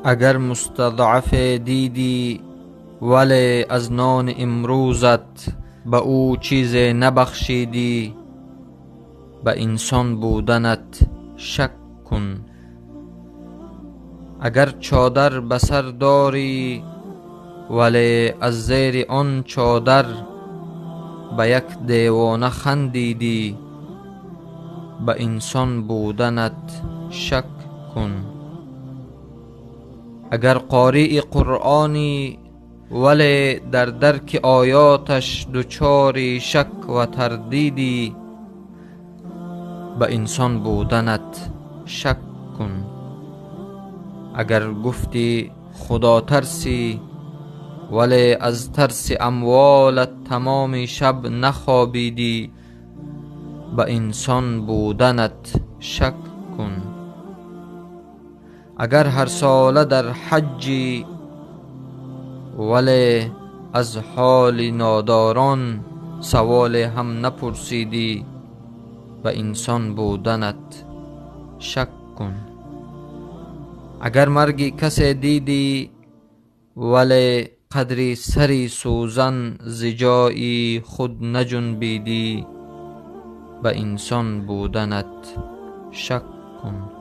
اگر مستضعف دیدی ولی از نان امروزت به او چیز نبخشیدی، به انسان بودنت شک کن. اگر چادر به سر داری ولی از زیر آن چادر به یک دیوانه خندیدی، به انسان بودنت شک کن. اگر قاری قرآنی ولی در درک آیاتش دچار شک و تردیدی، به انسان بودنت شک کن. اگر گفتی خدا ترسی ولی از ترس اموالت تمام شب نخوابیدی، به انسان بودنت شک کن. اگر هر ساله در حجی ولی از حال ناداران سوال هم نپرسیدی، به انسان بودنت شک کن. اگر مرگ کسی دیدی ولی قدری سری سوزن ز جایی خود نجنبیدی، به انسان بودنت شک کن.